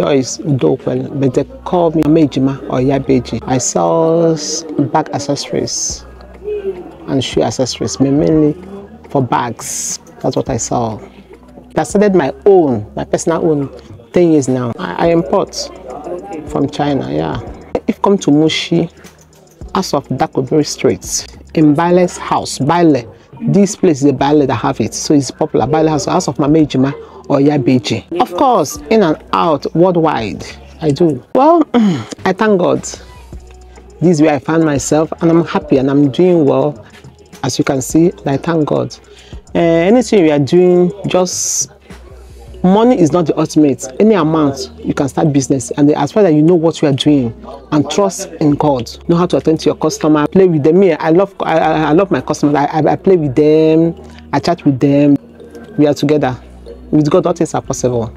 Joyce Udokwel, but they call me Ejima or Yabeji. I sell bag accessories and shoe accessories, mainly for bags. That's what I sell. I started my personal own 10 years now. I import from China, yeah. If you come to Mushin, as of Dakobere Street, in Baale's house, Baale. This place is a Baale that have it, so it's popular. Baale House of Mama Ejima or Yabeji. Of course, in and out, worldwide, I do. Well, I thank God. This is where I found myself, and I'm happy and I'm doing well. As you can see, I thank God. Anything we are doing, just money is not the ultimate. Any amount you can start business, and as far as you know what you are doing and trust in God, know how to attend to your customer, play with them. Me, I love my customers. I play with them, I chat with them. We are together. With God, all things are possible.